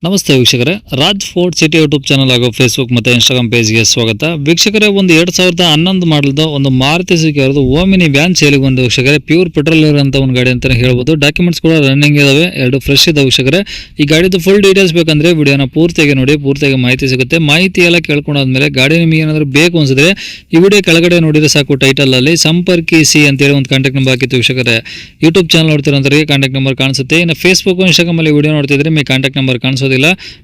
ನಮಸ್ತೆ ವೀಕ್ಷಕರೇ, Raj fort city YouTube channel ಹಾಗೂ ಫೇಸ್ಬುಕ್ ಮತ್ತು ಇನ್ಸ್ಟಾಗ್ರಾಮ್ ಪೇಜ್ಗೆ ಸ್ವಾಗತ. ವೀಕ್ಷಕರೇ, ಒಂದು 2011 ಮಾಡಲ್ದ ಒಂದು ಮಾರುತಿ ಸುಜುಕಿ ಅವರದು ಓಮಿನಿ ವ್ಯಾನ್ ಸೇಲಿಗೆ ಒಂದು ವೀಕ್ಷಕರೇ, ಪ್ಯೂರ್ ಪೆಟ್ರೋಲ್ ಇರುವಂಥ ಒಂದು ಗಾಡಿ ಅಂತಲೇ ಹೇಳ್ಬೋದು. ಡಾಕ್ಯುಮೆಂಟ್ಸ್ ಕೂಡ ರನ್ನಿಂಗ್ ಇದಾವೆ, ಎರಡು ಫ್ರೆಶ್ ಇದಾವೆ ವೀಕ್ಷಕರೇ. ಈ ಗಾಡಿದು ಫುಲ್ ಡೀಟೇಲ್ಸ್ ಬೇಕಂದ್ರೆ ವಿಡಿಯೋನ ಪೂರ್ತಿಯಾಗಿ ನೋಡಿ, ಪೂರ್ತಿಯಾಗಿ ಮಾಹಿತಿ ಸಿಗುತ್ತೆ. ಮಾಹಿತಿ ಎಲ್ಲ ಕೇಳ್ಕೊಂಡಾದ್ಮೇಲೆ ಗಾಡಿ ನಿಮಗೆ ಏನಾದರೂ ಬೇಕು ಅನ್ಸಿದ್ರೆ ಈ ವಿಡಿಯೋ ಕೆಳಗಡೆ ನೋಡಿದ್ರೆ ಸಾಕು, ಟೈಟಲ್ ಅಲ್ಲಿ ಸಂಪರ್ಕಿಸಿ ಅಂತೇಳಿ ಒಂದು ಕಾಂಟ್ಯಾಕ್ಟ್ ನಂಬರ್ ಹಾಕಿತ್ತು ವೀಕ್ಷಕರೇ. ಯೂಟ್ಯೂಬ್ ಚಾನಲ್ ನೋಡ್ತಿರೋಂಥವ್ರಿಗೆ ಕಾಂಟ್ಯಾಕ್ಟ್ ನಂಬರ್ ಕಾಣಿಸುತ್ತೆ. ಇನ್ನು ಫೇಸ್ಬುಕ್ ಇನ್ಸ್ಟಾಗ್ರಾಮ್ ಅಲ್ಲಿ ವಿಡಿಯೋ ನೋಡ್ತಿದ್ರೆ ನಿಮಗೆ ಕಾಂಟ್ಯಾಕ್ಟ್ ನಂಬರ್ ಕಾಣಿಸೋದಿಲ್ಲ.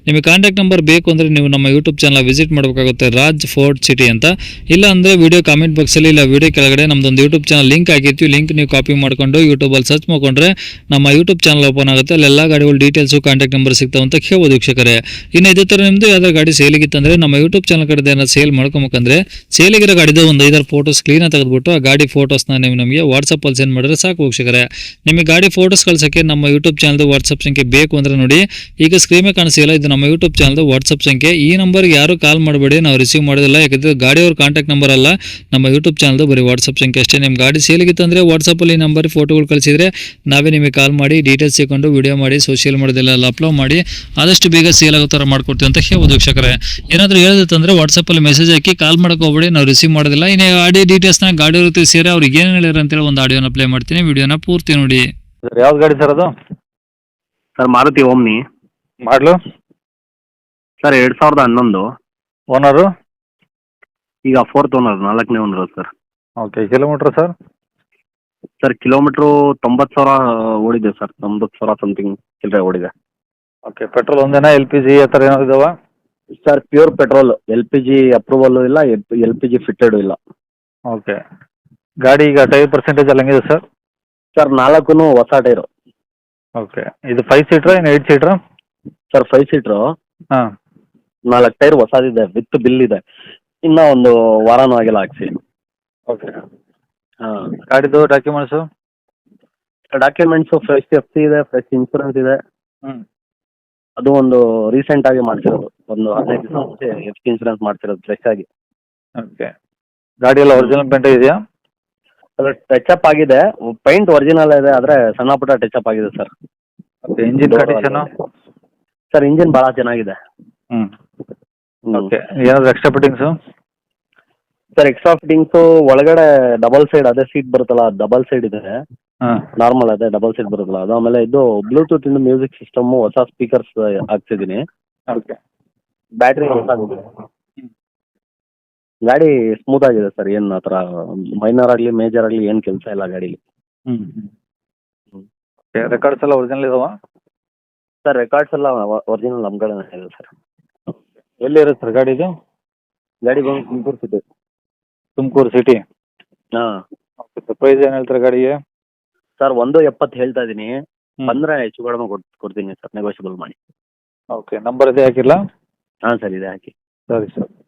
ನಿಮಗೆ ಕಾಂಟ್ಯಾಕ್ಟ್ ನಂಬರ್ ಬೇಕು ಅಂದ್ರೆ ನೀವು ನಮ್ಮ ಯೂಟ್ಯೂಬ್ ಚಾನಲ್ ವಿಸಿಟ್ ಮಾಡಬೇಕಾಗುತ್ತೆ, ರಾಜ್ ಫೋರ್ಟ್ ಸಿಟಿ ಅಂತ. ಇಲ್ಲ ಅಂದ್ರೆ ವಿಡಿಯೋ ಕಾಮೆಂಟ್ ಬಾಕ್ಸ್ ಅಲ್ಲಿ ಇಲ್ಲ ವಿಡಿಯೋ ಕೆಳಗಡೆ ನಮ್ದೊಂದು ಯೂಟ್ಯೂಬ್ ಚಾನಲ್ ಲಿಂಕ್ ಹಾಕಿರ್ತೀವಿ. ಲಿಂಕ್ ನೀವು ಕಾಪಿ ಮಾಡ್ಕೊಂಡು ಯೂಟ್ಯೂಬ್ ಅಲ್ಲಿ ಸರ್ಚ್ ಮಾಡ್ಕೊಂಡ್ರೆ ನಮ್ಮ ಯೂಟ್ಯೂಬ್ ಚಾನಲ್ ಓಪನ್ ಆಗುತ್ತೆ. ಅಲ್ಲೆಲ್ಲ ಗಾಡಿಗಳು ಡೀಟೇಲ್ಸ್ ಕಾಂಟ್ಯಾಕ್ಟ್ ನಂಬರ್ ಸಿಗ್ತಾವೆ ಅಂತ ಕೇಳ್ಬೋದು ವೀಕ್ಷಕರೇ. ಇನ್ನು ಇದೇ ತರ ನಿಮ್ದು ಯಾವ್ದಾದ್ರು ಗಾಡಿ ಸೇಲಿಗಿತ್ತಂದ್ರೆ ನಮ್ಮ ಯೂಟ್ಯೂಬ್ ಚಾನಲ್ ಕಡೆ ಏನಾದ್ರು ಸೇಲ್ ಮಾಡ್ಕೊಬೇಕಂದ್ರೆ ಸೇಲಿಗಿರೋ ಗಾಡಿದ ಒಂದು 5 ಫೋಟೋಸ್ ಕ್ಲೀನ್ ತೆಗೆದುಬಿಟ್ಟು ಆ ಗಾಡಿ ಫೋಟೋಸ್ನ ನೀವು ನಮಗೆ ವಾಟ್ಸಪ್ ಅಲ್ಲಿ ಸೆಂಡ್ ಮಾಡಿದ್ರೆ ಸಾಕು ವೀಕ್ಷಕರೇ. ನಿಮಗೆ ಗಾಡಿ ಫೋಟೋಸ್ ಕಳ್ಸಕ್ಕೆ ನಮ್ಮ ಯೂಟ್ಯೂಬ್ ಚಾನಲ್ ವಾಟ್ಸಪ್ ಸಂಖ್ಯೆ ಬೇಕು ಅಂದ್ರೆ ನೋಡಿ, ಈಗ ಸ್ಕ್ರೀನ್ ಕಾಣಿಸಿಲ್ಲ, ಇದು ನಮ್ಮ ಯೂಟ್ಯೂಬ್ ಚಾನಲ್ ವಾಟ್ಸಪ್ ಸಂಖ್ಯೆ. ಈ ನಂಬರ್ಗೆ ಯಾರು ಕಾಲ್ ಮಾಡಬೇಡಿ, ನಾವು ರಿಸೀವ್ ಮಾಡೋದಿಲ್ಲ. ಯಾಕಂದ್ರೆ ಗಾಡಿಯವ್ರ ಕಾಂಟ್ಯಾಕ್ಟ್ ನಂಬರ್ ಅಲ್ಲ, ನಮ್ಮ ಯೂಟ್ಯೂಬ್ ಚಾನಲ್ ಬರೀ ವಾಟ್ಸಪ್ ಸಂಖ್ಯೆ ಅಷ್ಟೇ. ನಿಮ್ಮ ಗಾಡಿ ಸೇಲಿಗಿತ್ತಂದ್ರೆ ವಾಟ್ಸಪ್ ಅಲ್ಲಿ ನಂಬರ್ ಫೋಟೋಗಳು ಕಳಿಸಿದ್ರೆ ನಾವೇ ನಿಮಗೆ ಕಾಲ್ ಮಾಡಿ ಡೀಟೇಲ್ಸ್ ಸಿಕ್ಕೊಂಡು ವಿಡಿಯೋ ಮಾಡಿ ಸೋಷಿಯಲ್ ಮೀಡಿಯಾದಲ್ಲೆಲ್ಲ ಅಪ್ಲೋಡ್ ಮಾಡಿ ಆದಷ್ಟು ಬೇಗ ಸೇಲ್ ಆಗೋ ಥರ ಮಾಡ್ಕೊಡ್ತೀವಿ ಅಂತ ಹೇಳ್ಬೋದು ವೀಕ್ಷಕರೇ. ಏನಾದರೂ ಹೇಳಿದ್ರೆ ವಾಟ್ಸಪ್ ಅಲ್ಲಿ ಮೆಸೇಜ್ ಹಾಕಿ, ಕಾಲ್ ಮಾಡಕ್ಕೆ ಹೋಗ್ಬೇಡಿ, ನಾವು ರಿಸೀವ್ ಮಾಡೋದಿಲ್ಲ. ಇನ್ನು ಆಡಿಯೋ ಡೀಟೇಲ್ಸ್ನ ಗಾಡಿಯವ್ರ ಜೊತೆ ಸೇರಿ ಅವ್ರಿಗೆ ಏನು ಹೇಳಿರ ಅಂತೇಳಿ ಒಂದು ಆಡಿಯೋನ ಪ್ಲೇ ಮಾಡ್ತೀನಿ, ವಿಡಿಯೋನ ಪೂರ್ತಿ ನೋಡಿ. ಸರ್ ಯಾವ್ದು ಗಾಡಿ ಸರ್ ಅದು? ಸರ್ ಮಾರುತಿ ಓಮ್ನಿ ಮಾಡಲು ಸರ್ 2011. ಓನರು? ಈಗ 4th ಓನರ್, 4ನೇ owner sir. Okay, kilometre sir? Sir kilometre 90,000 ಓಡಿದೆ ಸರ್, 90,000 ಸಮಥಿಂಗ್ ಚಿಲ್ಲರೆ ಓಡಿದೆ. ಓಕೆ, ಪೆಟ್ರೋಲ್ ಒಂದೇನಾ, ಎಲ್ ಪಿ ಜಿ ಆ ಥರ ಏನಾದ್ರು ಇದಾವ? Sir pure petrol, L P G approval ಇಲ್ಲ, ಎಲ್ ಪಿ ಜಿ ಫಿಟ್ಟೆಡು ಇಲ್ಲ. ಓಕೆ, ಗಾಡಿ ಈಗ ಟೈರ್ ಪರ್ಸೆಂಟೇಜ್ ಎಲ್ಲ ಹೆಂಗಿದೆ ಸರ್? ಸರ್ 4 ಹೊಸ ಟೈರು. ಓಕೆ, ಇದು 5 ಸೀಟ್ರಾ ಏನು 8 ಸೀಟ್ರಾ? ಸರ್ 5 ಸೀಟ್ರು, ಹಾಂ. 4 ಟೈರ್ ಹೊಸದಿದೆ, ವಿತ್ ಬಿಲ್ ಇದೆ. ಇನ್ನೂ ಒಂದು ವಾರನೂ ಆಗಿಲ್ಲ ಹಾಕ್ಸಿ. ಓಕೆ, ಹಾಂ. ಗಾಡಿದು documents? Documents fresh F C ಇದೆ, ಫ್ರೆಶ್ ಇನ್ಶೂರೆನ್ಸ್ ಇದೆ. ಹ್ಞೂ. ಅದು ಒಂದು ರೀಸೆಂಟಾಗಿ ಮಾಡಿಸಿರೋದು, ಒಂದು 15 ದಿವಸ ಮುಂಚೆ ಎಫ್ ಸಿ ಇನ್ಶೂರೆನ್ಸ್ ಮಾಡಿಸಿರೋದು ಫ್ರೆಶ್ ಆಗಿ. ಓಕೆ, ಗಾಡಿ ಎಲ್ಲ ಒರಿಜಿನಲ್ ಪೇಂಟ್ ಇದೆಯಾ? ಅದು ಟಚಪ್ ಆಗಿದೆ, ಪೈಂಟ್ ಒರಿಜಿನಲ್ ಇದೆ, ಆದರೆ ಸಣ್ಣ ಪುಟ್ಟ ಟಚಪ್ ಆಗಿದೆ sir. Okay, engine condition? Sir engine ಭಾಳ ಚೆನ್ನಾಗಿದೆ. ಹ್ಞೂ. ಓಕೆ, ಏನಾದರೂ extra fittings? Sir extra fittings ಒಳಗಡೆ ಡಬಲ್ ಸೈಡ್, ಅದೇ ಸೀಟ್ ಬರುತ್ತಲ್ಲ, ಡಬಲ್ ಸೈಡ್ ಇದೆ. ಹಾಂ. ನಾರ್ಮಲ್ ಅದೇ ಡಬಲ್ ಸೈಡ್ ಬರುತ್ತಲ್ಲ ಅದು. ಆಮೇಲೆ ಇದು ಬ್ಲೂಟೂತ್ ಇಂದ ಮ್ಯೂಸಿಕ್ ಸಿಸ್ಟಮು, ಹೊಸ ಸ್ಪೀಕರ್ಸ್ ಹಾಕ್ಸಿದ್ದೀನಿ. ಓಕೆ. ಬ್ಯಾಟ್ರಿ ಹೊಸಾಗಿದೆ. ಗಾಡಿ ಸ್ಮೂತ್ ಆಗಿದೆ ಸರ್, ಏನು ಆ ಥರ ಮೈನರ್ ಆಗಲಿ ಮೇಜರ್ ಆಗಲಿ ಏನು ಕೆಲಸ ಇಲ್ಲ ಗಾಡೀಲಿ. ಹ್ಞೂ ಹ್ಞೂ. ಓಕೆ, ರೆಕಾರ್ಡ್ಸ್ ಎಲ್ಲ ಒರಿಜಿನಲ್ ಇದಾವ? ಸರ್ ರೆಕಾರ್ಡ್ಸ್ ಎಲ್ಲ ಒರಿಜಿನಲ್ ನಮ್ಮ ಕಡೆನೇ ಇದೆ ಸರ್. ಎಲ್ಲಿ ಇರುತ್ತೆ ಸರ್ ಗಾಡಿ ಇದು? ಗಾಡಿ ಬಂದು ತುಮಕೂರು ಸಿಟಿ. ತುಮಕೂರು ಸಿಟಿ? ಹಾಂ. ಓಕೆ, ಸರ್ ಪ್ರೈಸ್ ಏನು ಹೇಳ್ತಾರೆ ಗಾಡಿಗೆ? ಸರ್ 1.70 ಹೇಳ್ತಾ ಇದ್ದೀನಿ, ಹ್ಞೂ. ಬಂದರೆ ಹೆಚ್ಚು ಕಡಿಮೆ ಕೊಡ್ತೀನಿ ಸರ್, ನೆಗೋಷಿಯಬಲ್ ಮಾಡಿ. ಓಕೆ, ನಂಬರ್ ಇದೆ ಹಾಕಿಲ್ಲ? ಹಾಂ ಸರ್, ಇದೆ ಹಾಕಿ. ಸರಿ ಸರ್.